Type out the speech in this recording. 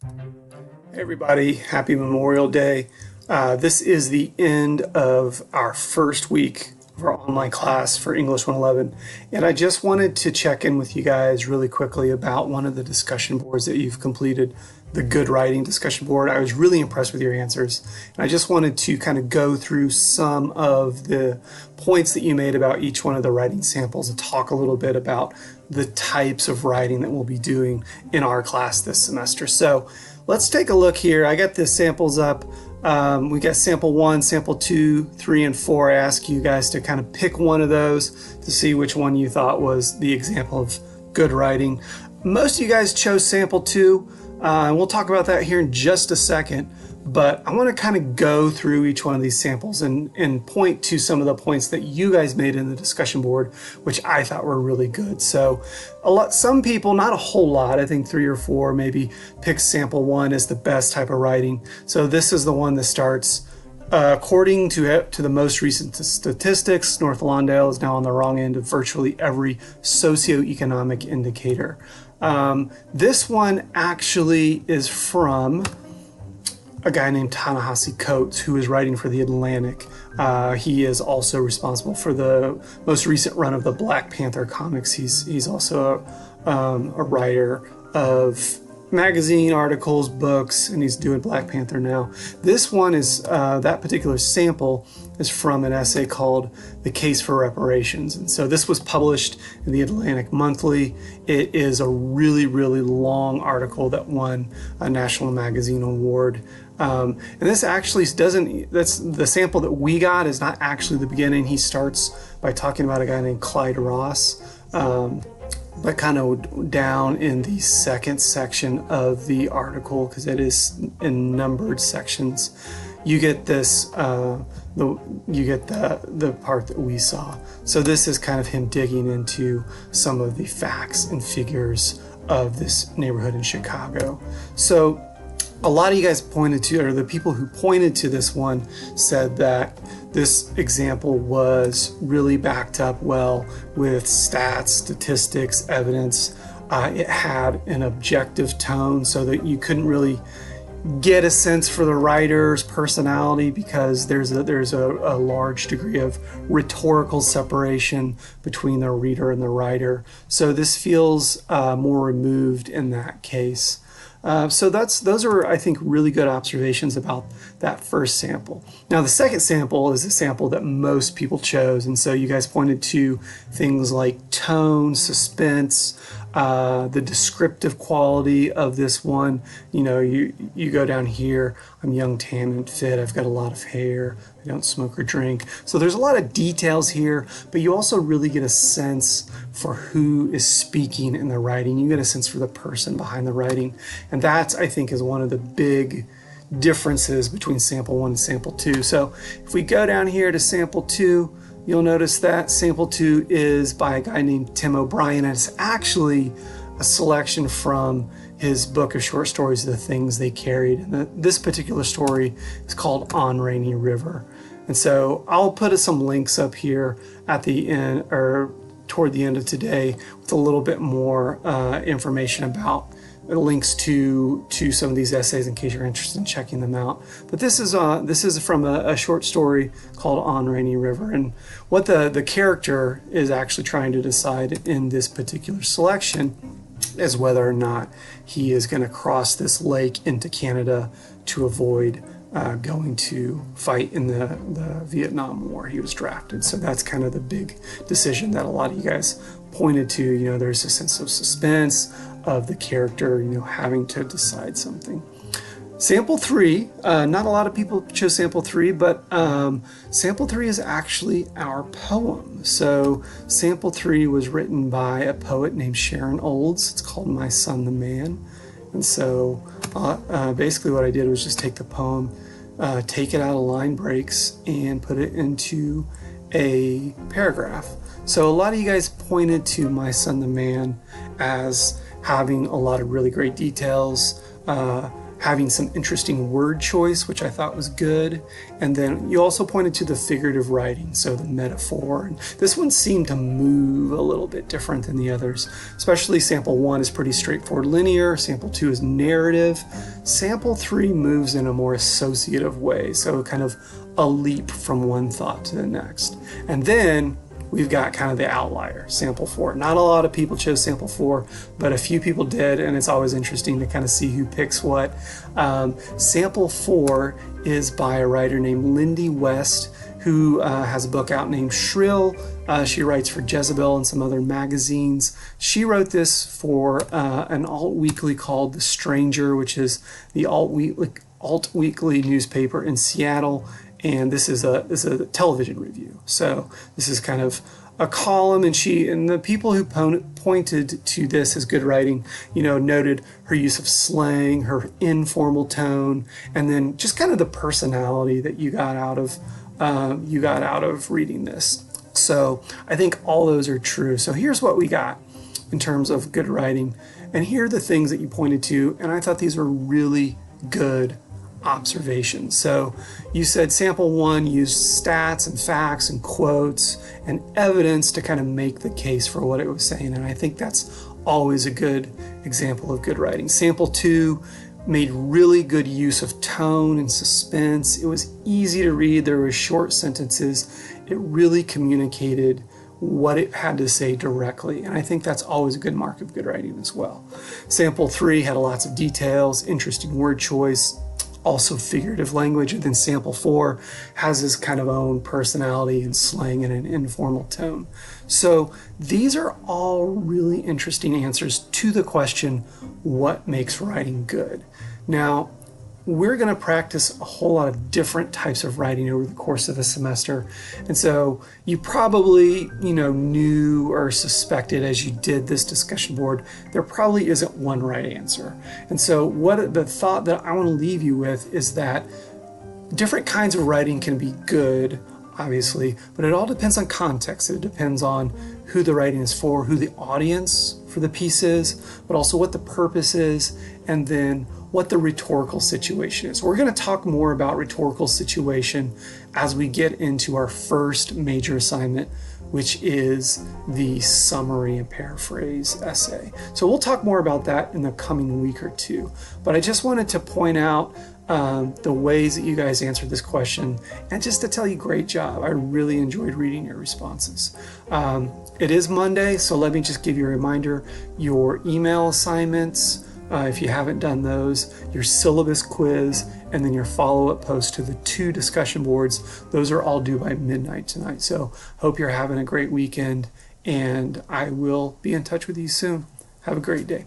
Hey everybody, happy Memorial Day. This is the end of our first week of our online class for English 111. And I just wanted to check in with you guys really quickly about one of the discussion boards that you've completed, the Good Writing discussion board. I was really impressed with your answers. And I just wanted to kind of go through some of the points that you made about each one of the writing samples and talk a little bit about the types of writing that we'll be doing in our class this semester. So let's take a look here. I got the samples up. We got sample 1, sample 2, 3, and 4. I ask you guys to kind of pick one of those to see which one you thought was the example of good writing. Most of you guys chose sample 2, and we'll talk about that here in just a second. But I want to kind of go through each one of these samples and point to some of the points that you guys made in the discussion board, which I thought were really good. So some people, not a whole lot, I think 3 or 4 maybe, picked sample 1 as the best type of writing. So this is the one that starts, according to the most recent statistics, North Lawndale is now on the wrong end of virtually every socioeconomic indicator. This one actually is from a guy named Ta-Nehisi Coates, who is writing for The Atlantic. He is also responsible for the most recent run of the Black Panther comics. He's also a writer of magazine articles, books, and he's doing Black Panther now. This one is, that particular sample is from an essay called The Case for Reparations. And so this was published in the Atlantic Monthly. It is a really, really long article that won a National Magazine Award. And this actually that's the sample that we got is not actually the beginning. He starts by talking about a guy named Clyde Ross, but kind of down in the second section of the article, because it is in numbered sections. You get this, you get the part that we saw. So this is kind of him digging into some of the facts and figures of this neighborhood in Chicago. So a lot of you guys pointed to, or the people who pointed to this one said that this example was really backed up well with stats, statistics, evidence. It had an objective tone so that you couldn't really get a sense for the writer's personality, because there's a large degree of rhetorical separation between the reader and the writer. So this feels more removed in that case. So those are, I think, really good observations about that first sample. Now, the second sample is a sample that most people chose, and so you guys pointed to things like tone, suspense, the descriptive quality of this one. You know, you go down here, I'm young, tan, and fit, I've got a lot of hair, I don't smoke or drink. So there's a lot of details here, but you also really get a sense for who is speaking in the writing. You get a sense for the person behind the writing. And that, I think, is one of the big differences between sample 1 and sample 2. So if we go down here to sample 2, you'll notice that sample 2 is by a guy named Tim O'Brien, and it's actually a selection from his book of short stories, The Things They Carried. And this particular story is called On Rainy River. And so I'll put some links up here at the end, or toward the end of today, with a little bit more information about links to some of these essays in case you're interested in checking them out. But this is from a short story called On Rainy River, and what the character is actually trying to decide in this particular selection is whether or not he is going to cross this lake into Canada to avoid going to fight in the Vietnam War. He was drafted. So that's kind of the big decision that a lot of you guys pointed to. You know, there's a sense of suspense of the character, you know, having to decide something. Sample 3, not a lot of people chose sample 3, but sample 3 is actually our poem. So sample 3 was written by a poet named Sharon Olds. It's called My Son the Man. And so basically what I did was just take the poem, take it out of line breaks, and put it into a paragraph. So a lot of you guys pointed to My Son the Man as having a lot of really great details, having some interesting word choice, which I thought was good. And then you also pointed to the figurative writing, so the metaphor. And this one seemed to move a little bit different than the others, especially sample 1 is pretty straightforward linear, sample 2 is narrative, sample 3 moves in a more associative way, so kind of a leap from one thought to the next. And then we've got kind of the outlier, sample 4. Not a lot of people chose sample 4, but a few people did, and it's always interesting to kind of see who picks what. Sample 4 is by a writer named Lindy West, who has a book out named Shrill. She writes for Jezebel and some other magazines. She wrote this for an alt weekly called The Stranger, which is the alt weekly newspaper in Seattle. And this is a television review. So this is kind of a column, and the people who pointed to this as good writing, noted her use of slang, her informal tone, and then just kind of the personality that you got out of reading this. So I think all those are true. So here's what we got in terms of good writing, and here are the things that you pointed to, and I thought these were really good observations. So you said sample 1 used stats and facts and quotes and evidence to kind of make the case for what it was saying, and I think that's always a good example of good writing. Sample 2 made really good use of tone and suspense. It was easy to read. There were short sentences. It really communicated what it had to say directly, and I think that's always a good mark of good writing as well. Sample 3 had lots of details, interesting word choice, also figurative language, and then sample 4 has his kind of own personality and slang and an informal tone. So these are all really interesting answers to the question, what makes writing good? Now, we're going to practice a whole lot of different types of writing over the course of a semester. And so you probably, knew or suspected as you did this discussion board, there probably isn't one right answer. And so the thought that I want to leave you with is that different kinds of writing can be good, obviously, but it all depends on context. It depends on who the writing is for, who the audience for the piece is, but also what the purpose is, and then what the rhetorical situation is. We're going to talk more about rhetorical situation as we get into our first major assignment, which is the summary and paraphrase essay. So we'll talk more about that in the coming week or two. But I just wanted to point out the ways that you guys answered this question, and just to tell you, great job. I really enjoyed reading your responses. It is Monday, so let me just give you a reminder, your email assignments, if you haven't done those, your syllabus quiz, and then your follow-up post to the 2 discussion boards. Those are all due by midnight tonight. So hope you're having a great weekend, and I will be in touch with you soon. Have a great day.